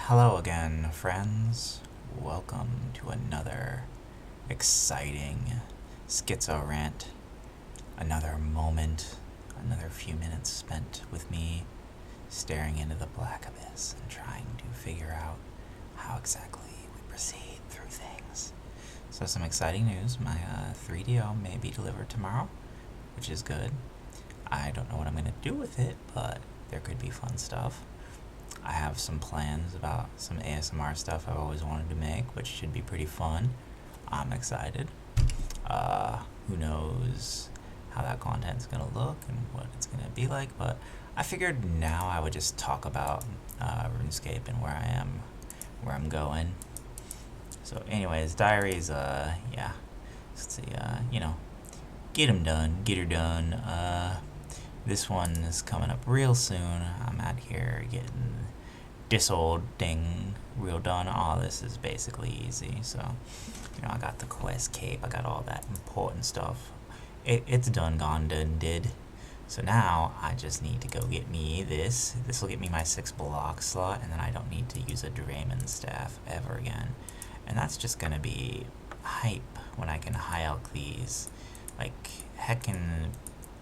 Hello again, friends. Welcome to another exciting Skitzo Rant. Another moment, another few minutes spent with me staring into the black abyss and trying to figure out how exactly we proceed through things. So some exciting news. My 3DO may be delivered tomorrow, which is good. I don't know what I'm going to do with it, but there could be fun stuff. I have some plans about some ASMR stuff I've always wanted to make, which should be pretty fun. I'm excited. Who knows how that content's gonna look and what it's gonna be like, but I figured now I would just talk about RuneScape and where I am, where I'm going. So anyways, diaries, yeah. Let's see, get her done. This one is coming up real soon. I'm out here getting this old thing real done. All this is basically easy. So, I got the quest cape. I got all that important stuff. It's done, gone, done, did. So now I just need to go get me this. This will get me my 6 block slot, and then I don't need to use a Drayman staff ever again. And that's just gonna be hype when I can high elk these. Like, heckin'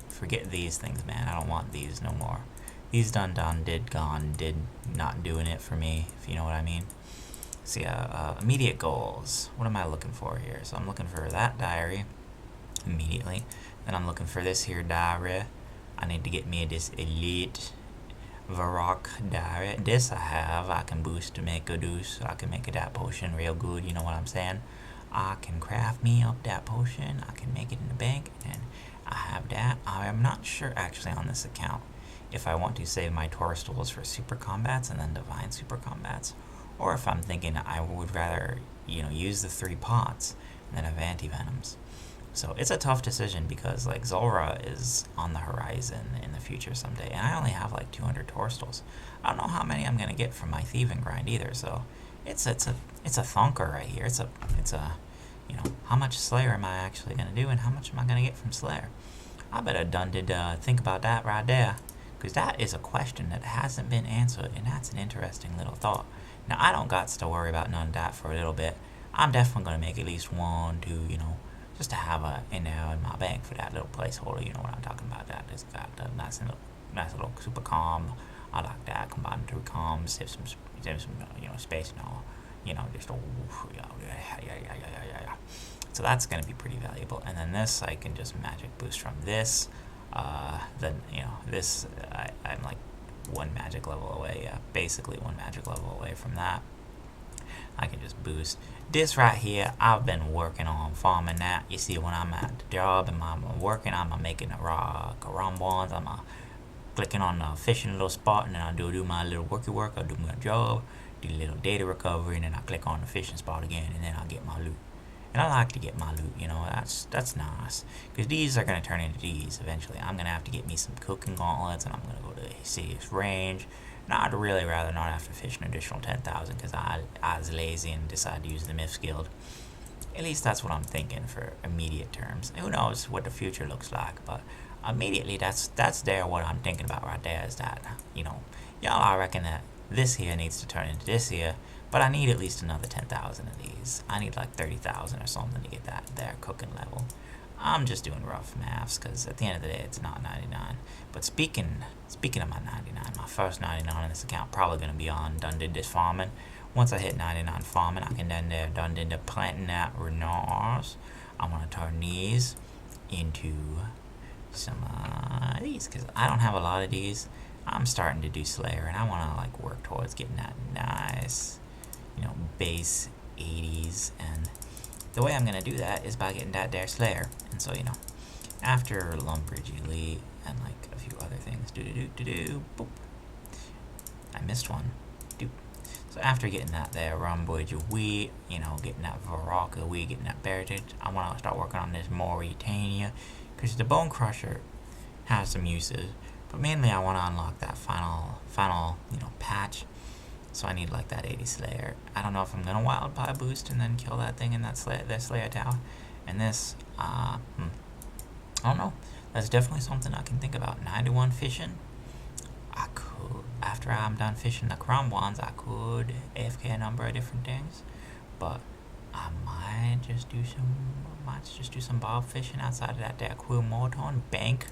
forget these things, man. I don't want these no more. These done, did, gone, did not doing it for me, if you know what I mean. So yeah, immediate goals. What am I looking for here? So I'm looking for that diary immediately. Then I'm looking for this here diary. I need to get me this elite Varrock diary. This I have. I can boost to make a deuce. I can make a that potion real good, you know what I'm saying? I can craft me up that potion. I can make it in the bank, and I have that. I am not sure actually on this account if I want to save my Taurus for super combats and then divine super combats, or if I'm thinking I would rather, use the 3 pots and then have anti-venoms. So it's a tough decision because like Zulrah is on the horizon in the future someday, and I only have like 200 Taurus. I don't know how many I'm gonna get from my thieving grind either. So it's a thonker right here. It's a how much Slayer am I actually gonna do, and how much am I gonna get from Slayer? I better did think about that right there, because that is a question that hasn't been answered, and that's an interesting little thought. Now I don't got to worry about none of that for a little bit. I'm definitely gonna make at least 1, 2, just to have in my bank for that little placeholder. You know what I'm talking about? That it's got a nice little super calm. I like that. Combine 3 comms, save some space and all. Just yeah. So that's going to be pretty valuable. And then this, I can just magic boost from this. Then, this, I'm like 1 magic level away. Yeah, basically 1 magic level away from that. I can just boost. This right here, I've been working on farming that. You see, when I'm at the job and I'm working, I'm making a raw carambons. I'm clicking on the fishing little spot, and then I do my little work. I do my job, do a little data recovery, and then I click on the fishing spot again, and then I get my loot. And I like to get my loot, that's nice. Because these are going to turn into these eventually. I'm going to have to get me some cooking gauntlets, and I'm going to go to the serious range. And I'd really rather not have to fish an additional 10,000 because I was lazy and decided to use the Myths Guild. At least that's what I'm thinking for immediate terms. Who knows what the future looks like, but immediately that's there. What I'm thinking about right there is that, I reckon that this here needs to turn into this here, but I need at least another 10,000 of these. I need like 30,000 or something to get that there cooking level. I'm just doing rough maths because at the end of the day, it's not 99. But speaking of my 99, my first 99 on this account probably going to be on done did this farming. Once I hit 99 farming, I can then done did the planting that renars. I'm going to turn these into some these because I don't have a lot of these. I'm starting to do Slayer, and I want to like work towards getting that nice, base 80s, and the way I'm going to do that is by getting that there Slayer. And so, after Lumbridge Elite and like a few other things, boop. I missed one. Doop. So after getting that there Lumbridge Elite, getting that Varrock Elite, getting that Beritage, I want to start working on this Mauritania, because the Bone Crusher has some uses, but mainly I want to unlock that final patch. So I need like that 80 Slayer. I don't know if I'm gonna wild pie boost and then kill that thing in that Slayer tower. And this, I don't know. That's definitely something I can think about. 91 fishing. I could after I'm done fishing the chrome ones, I could AFK a number of different things, but I might just do some bob fishing outside of that there quill morton, bank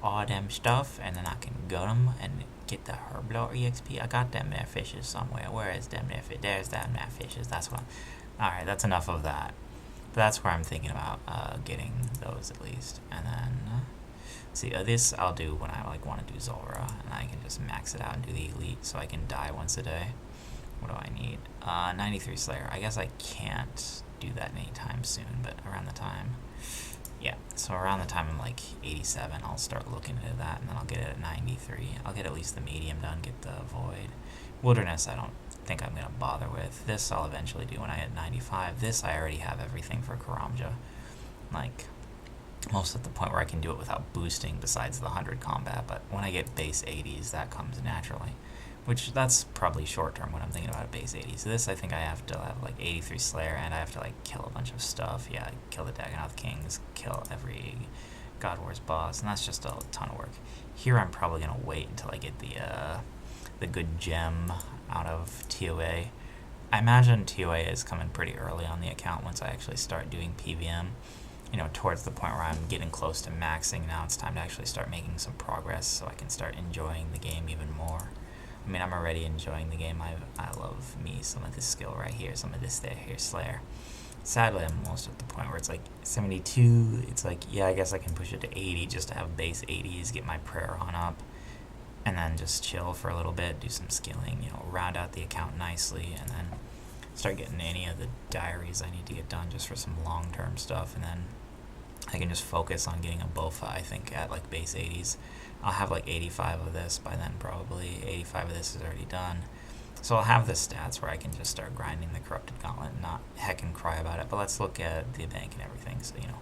all them stuff, and then I can gut them and get the herblore exp. I got them there fishes somewhere. Where is them there fish? There's them there fishes. That's what. Alright, that's enough of that. But that's where I'm thinking about getting those at least. And then see, this I'll do when I want to do Zulrah, and I can just max it out and do the elite, so I can die once a day. What do I need? 93 Slayer. I guess I can't do that anytime soon, but around the time. Yeah, so around the time I'm like 87, I'll start looking into that, and then I'll get it at 93. I'll get at least the medium done, get the void. Wilderness I don't think I'm going to bother with. This I'll eventually do when I hit 95. This I already have everything for Karamja. Like, most at the point where I can do it without boosting besides the 100 combat, but when I get base 80s, that comes naturally. Which, that's probably short term when I'm thinking about a base 80s. This, I think I have to have like 83 Slayer, and I have to like kill a bunch of stuff. Yeah, kill the Dagonoth Kings, kill every God Wars boss, and that's just a ton of work. Here I'm probably going to wait until I get the good gem out of TOA. I imagine TOA is coming pretty early on the account once I actually start doing PVM. You know, towards the point where I'm getting close to maxing. Now it's time to actually start making some progress so I can start enjoying the game even more. I mean, I'm already enjoying the game. I love me some of this skill right here, some of this there here, Slayer. Sadly, I'm almost at the point where it's like 72. It's like, yeah, I guess I can push it to 80 just to have base 80s, get my prayer on up, and then just chill for a little bit, do some skilling, you know, round out the account nicely, and then start getting any of the diaries I need to get done just for some long-term stuff, and then I can just focus on getting a Bofa, I think, at like base 80s. I'll have like 85 of this by then probably. 85 of this is already done. So I'll have the stats where I can just start grinding the Corrupted Gauntlet and not heck and cry about it. But let's look at the bank and everything. So, you know,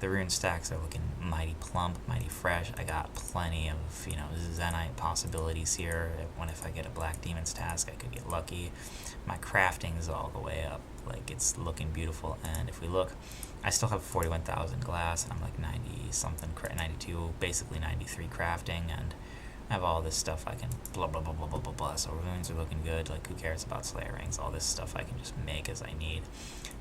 the rune stacks are looking mighty plump, mighty fresh. I got plenty of, you know, Zenite possibilities here. If I get a Black Demon's task, I could get lucky. My crafting is all the way up. Like, it's looking beautiful. And if we look, I still have 41,000 glass, and I'm like 90-something, 92, basically 93 crafting, and I have all this stuff I can blah, blah, blah, blah, blah, blah, blah. So runes are looking good. Like, who cares about Slayer rings? All this stuff I can just make as I need.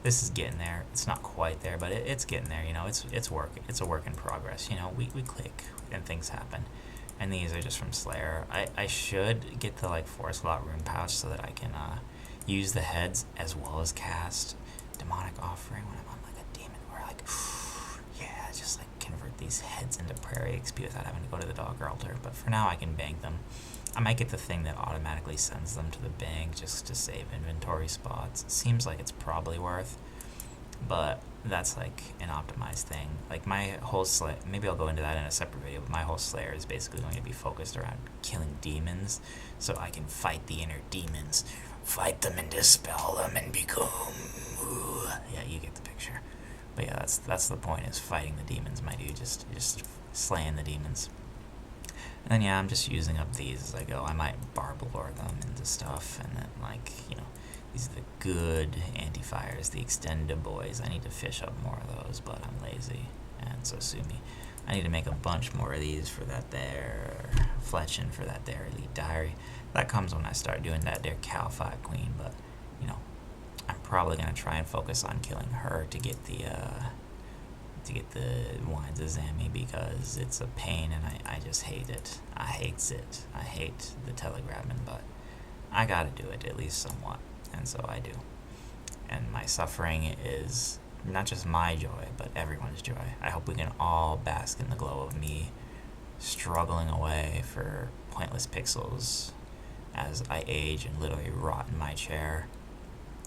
This is getting there. It's not quite there, but it's getting there, you know. It's work. It's a work in progress. You know, we click, and things happen. And these are just from Slayer. I should get the, like, 4-slot rune pouch so that I can use the heads as well as cast Demonic Offering when I'm on, like, a demon. Where, like, yeah, just, like, convert these heads into Prairie XP without having to go to the Dog Altar. But for now, I can bank them. I might get the thing that automatically sends them to the bank just to save inventory spots. It seems like it's probably worth, but that's like an optimized thing. Like my whole Slayer, maybe I'll go into that in a separate video, but my whole Slayer is basically going to be focused around killing demons so I can fight the inner demons, fight them and dispel them and become, yeah, you get the picture. But yeah, that's the point, is fighting the demons, my dude, just slaying the demons. And then, yeah, I'm just using up these as I go. I might barb lore them into stuff, and then, like, you know, these are the good anti-fires, the extended boys. I need to fish up more of those, but I'm lazy, and so sue me. I need to make a bunch more of these for that there Fletchin, for that there Elite Diary. That comes when I start doing that there Cal 5 Queen, but, you know, I'm probably going to try and focus on killing her to get the Wines of Zami, because it's a pain and I just hate it. I hate the telegramming, but I gotta do it at least somewhat, and so I do. And my suffering is not just my joy, but everyone's joy. I hope we can all bask in the glow of me struggling away for pointless pixels as I age and literally rot in my chair.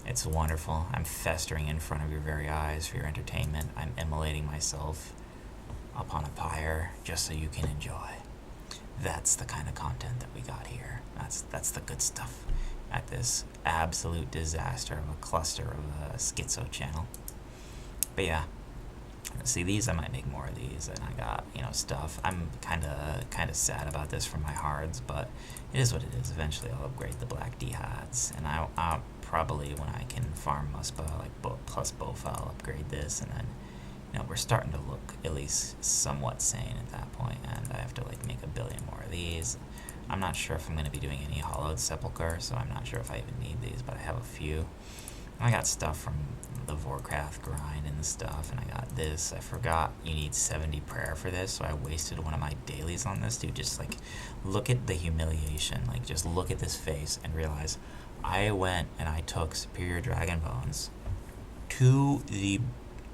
It's wonderful. I'm festering in front of your very eyes for your entertainment. I'm immolating myself upon a pyre just so you can enjoy. That's the kind of content that we got here. That's the good stuff at this absolute disaster of a cluster of a Skitzo channel. But yeah, see, these I might make more of these, and I got, you know, stuff. I'm kind of sad about this for my hards, but it is what it is. Eventually I'll upgrade the Black Dehads, and I'll probably, when I can farm Muspa, like plus Bofa, I'll upgrade this, and then, you know, we're starting to look at least somewhat sane at that point, and I have to, like, make a billion more of these. I'm not sure if I'm going to be doing any hollowed sepulcher, so I'm not sure if I even need these, but I have a few. I got stuff from the Warcraft grind and stuff, and I got this. I forgot you need 70 prayer for this, so I wasted one of my dailies on this, dude. Just like, look at the humiliation. Like, just look at this face and realize I went and I took Superior Dragon Bones to the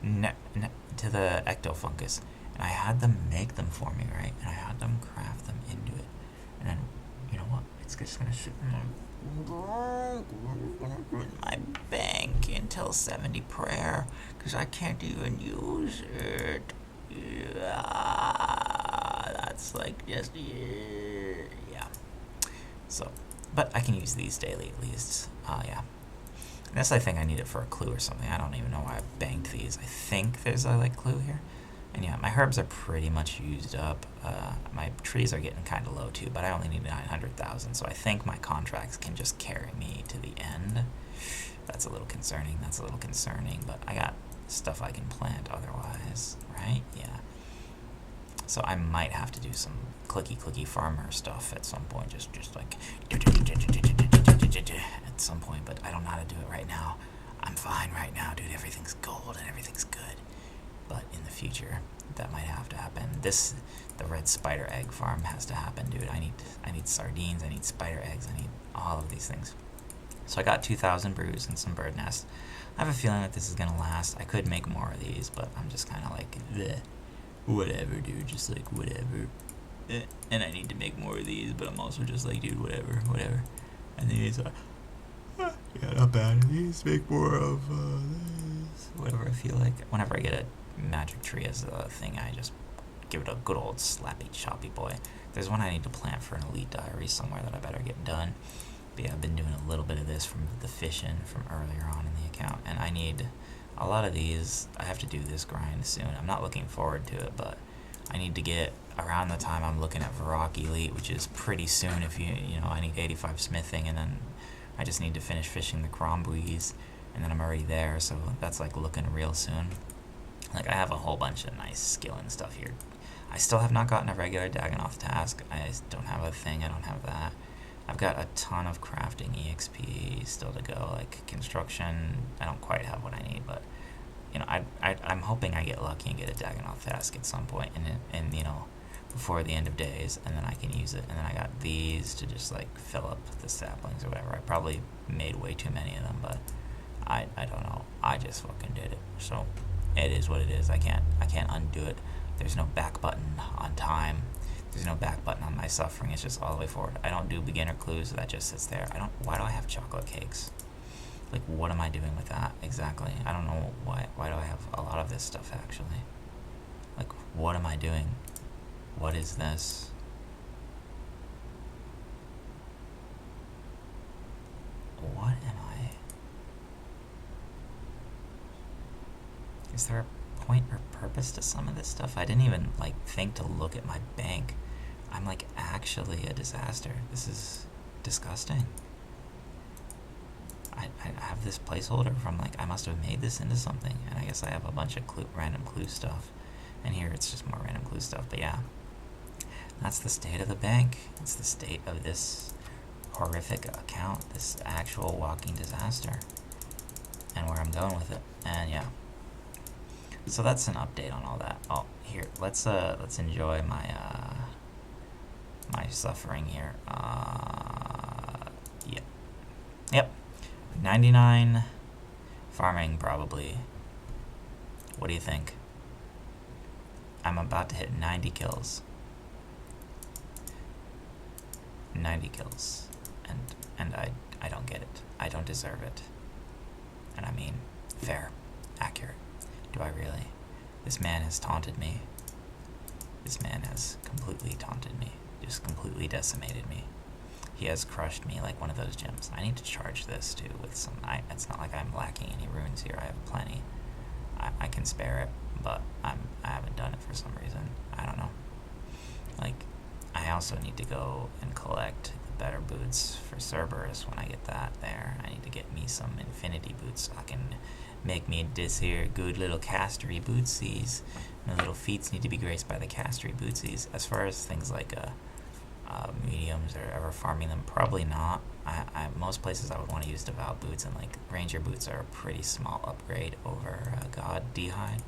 Ectofungus, and I had them make them for me, right? And I had them craft them into it. And then, you know what? It's just gonna sit in my bank until 70 prayer, because I can't even use it. Yeah, that's like just, yeah. So, but I can use these daily at least. Yeah. Unless I think I need it for a clue or something. I don't even know why I banked these. I think there's a clue here. And yeah, my herbs are pretty much used up. My trees are getting kind of low too, but I only need 900,000, so I think my contracts can just carry me to the end. That's a little concerning. But I got stuff I can plant otherwise, right? Yeah. So I might have to do some clicky farmer stuff at some point, just like at some point, but I don't know how to do it right now. I'm fine right now, dude. Everything's gold and everything's good. But in the future, that might have to happen. The red spider egg farm has to happen, dude. I need sardines, I need spider eggs, I need all of these things. So I got 2,000 brews and some bird nests. I have a feeling that this is gonna last. I could make more of these, but I'm just kind of like, bleh. Whatever, dude. Just like whatever. And I need to make more of these, but I'm also just like, dude, whatever. And these are, yeah, not bad. These make more of this. Whatever I feel like. Whenever I get a magic tree as a thing, I just give it a good old slappy choppy boy. There's one I need to plant for an elite diary somewhere that I better get done. But yeah, I've been doing a little bit of this from the fishing from earlier on in the account, and I need a lot of these. I have to do this grind soon. I'm not looking forward to it, but I need to get around the time I'm looking at Varrock Elite, which is pretty soon. If you know, I need 85 smithing, and then I just need to finish fishing the crombuis, and then I'm already there, so that's like looking real soon. Like, I have a whole bunch of nice skill and stuff here. I still have not gotten a regular Dagonoth task. I don't have a thing. I don't have that. I've got a ton of crafting EXP still to go. Like, construction, I don't quite have what I need, but, you know, I'm hoping I get lucky and get a Dagonoth task at some point, and you know, before the end of days, and then I can use it. And then I got these to just, like, fill up the saplings or whatever. I probably made way too many of them, but I don't know. I just fucking did it. So it is what it is. I can't undo it. There's no back button on time. There's no back button on my suffering. It's just all the way forward. I don't do beginner clues, so that just sits there. Why do I have chocolate cakes? Like, what am I doing with that exactly? I don't know why do I have a lot of this stuff actually? Like, what am I doing? What is this? What am I? Is there a point or purpose to some of this stuff? I didn't even, like, think to look at my bank. I'm, like, actually a disaster. This is disgusting. I have this placeholder from, like, I must have made this into something, and I guess I have a bunch of random clue stuff. And here it's just more random clue stuff, but yeah. That's the state of the bank. It's the state of this horrific account, this actual walking disaster, and where I'm going with it. And yeah. So that's an update on all that. Oh, here, let's enjoy my my suffering here. Yep. 99 farming probably. What do you think? I'm about to hit 90 kills. 90 kills. And I don't get it. I don't deserve it. And I mean, fair, accurate. Do I really? This man has taunted me. This man has completely taunted me. Just completely decimated me. He has crushed me like one of those gems. I need to charge this too with some. It's not like I'm lacking any runes here. I have plenty. I can spare it, but I haven't done it for some reason. I don't know. Like, I also need to go and collect the better boots for Cerberus when I get that there. I need to get me some infinity boots so I can make me this here good little castery bootsies. My little feet need to be graced by the castery bootsies. As far as things like mediums or ever farming them. Probably not. Most places I would want to use devout boots, and like ranger boots are a pretty small upgrade over god d'hide.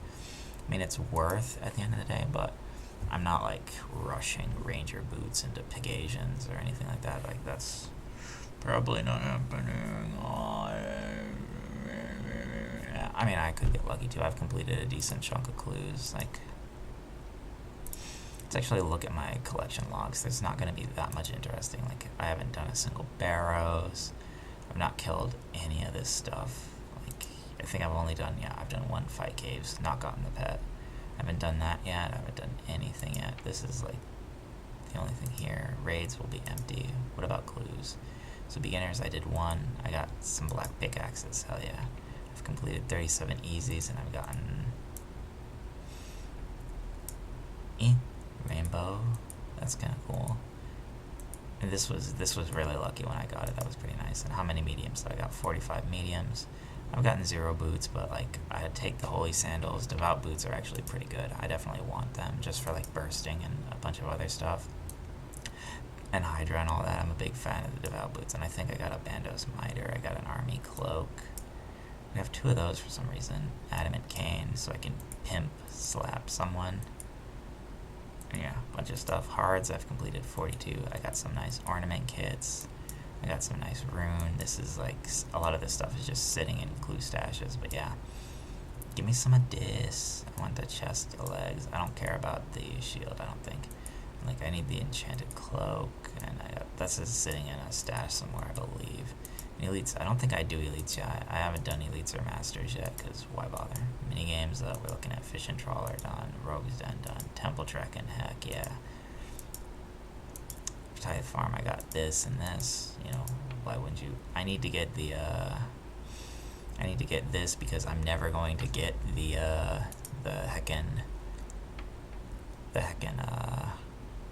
I mean, it's worth at the end of the day, but I'm not like rushing ranger boots into Pegasians or anything like that. Like, that's probably not happening. I mean, I could get lucky too. I've completed a decent chunk of clues. Like, let's actually look at my collection logs. There's not going to be that much interesting. Like, I haven't done a single barrows. I've not killed any of this stuff. Like, I think I've done one fight caves, not gotten the pet. I haven't done that yet. I haven't done anything yet. This is like the only thing here. Raids will be empty. What about clues? So beginners, I did one. I got some black pickaxes. Hell yeah. I've completed 37 easies, and I've gotten rainbow. That's kind of cool. And this was really lucky when I got it. That was pretty nice. And how many mediums? So I got 45 mediums. I've gotten 0 boots, but like, I'd take the holy sandals. Devout boots are actually pretty good. I definitely want them just for like bursting and a bunch of other stuff. And Hydra and all that. I'm a big fan of the devout boots. And I think I got a Bandos Miter. I got an army cloak. We have 2 of those for some reason. Adamant cane, so I can pimp slap someone. And yeah, a bunch of stuff. Hards, I've completed 42. I got some nice ornament kits. I got some nice rune. This is like, a lot of this stuff is just sitting in clue stashes, but yeah. Give me some of this. I want the chest, the legs. I don't care about the shield, I don't think. Like, I need the enchanted cloak, and that's just sitting in a stash somewhere, I believe. Elites, I don't think I do elites yet. I haven't done elites or masters yet, because why bother? Minigames, we're looking at Fish and Trawler done, Rogue's Den done, Temple Trekking, heck yeah. Tithe Farm, I got this and this, you know, why wouldn't you? I need to get this because I'm never going to get the heckin'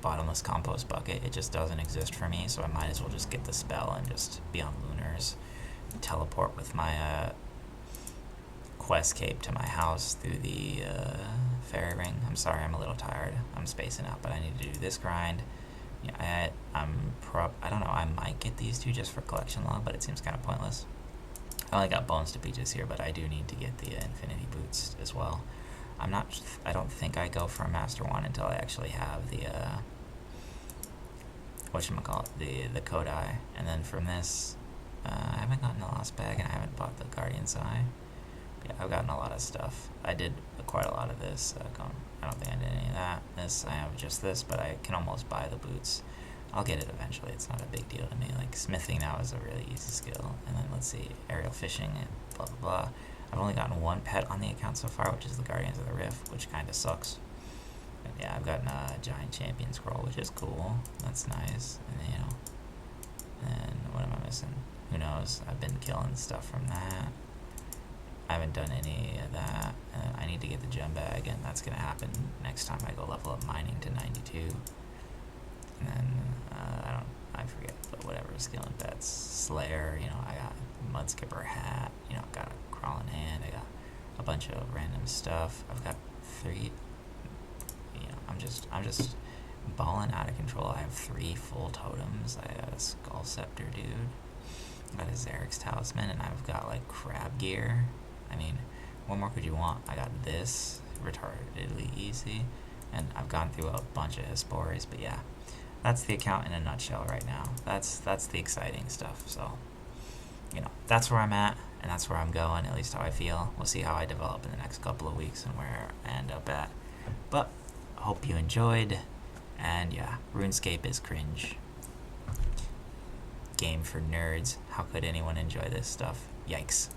bottomless compost bucket. It just doesn't exist for me, so I might as well just get the spell and just be on Lunars, teleport with my quest cape to my house through the fairy ring. I'm sorry, I'm a little tired. I'm spacing out, but I need to do this grind. Yeah, I don't know, I might get these 2 just for collection log, but it seems kind of pointless. I only got bones to peaches here, but I do need to get the infinity boots as well. I don't think I go for a master one until I actually have the the Kodai. And then from this, I haven't gotten the Lost Bag, and I haven't bought the Guardian's Eye. Yeah, I've gotten a lot of stuff. I did quite a lot of this. I don't think I did any of that. This, I have just this, but I can almost buy the boots. I'll get it eventually. It's not a big deal to me. Like, smithing now is a really easy skill. And then, let's see, aerial fishing and blah, blah, blah. I've only gotten 1 pet on the account so far, which is the Guardians of the Rift, which kind of sucks. But yeah, I've gotten a Giant Champion Scroll, which is cool. That's nice. And, you know, and what am I missing? Who knows? I've been killing stuff from that. I haven't done any of that. I need to get the gem bag, and that's going to happen next time I go level up mining to 92. And then, I forget, but whatever, skill and pets. Slayer, you know, I got Mudskipper hat, you know, got a crawling hand, I got a bunch of random stuff. I've got 3, you know, I'm just balling out of control. I have 3 full totems. I got a Skull Scepter dude. I got a Xerix Talisman, and I've got like crab gear. I mean, what more could you want? I got this, retardedly easy, and I've gone through a bunch of Hespores, but yeah, that's the account in a nutshell right now. That's the exciting stuff. So, you know, that's where I'm at, and that's where I'm going, at least how I feel. We'll see how I develop in the next couple of weeks and where I end up at. But I hope you enjoyed, and yeah, RuneScape is cringe. Game for nerds. How could anyone enjoy this stuff? Yikes.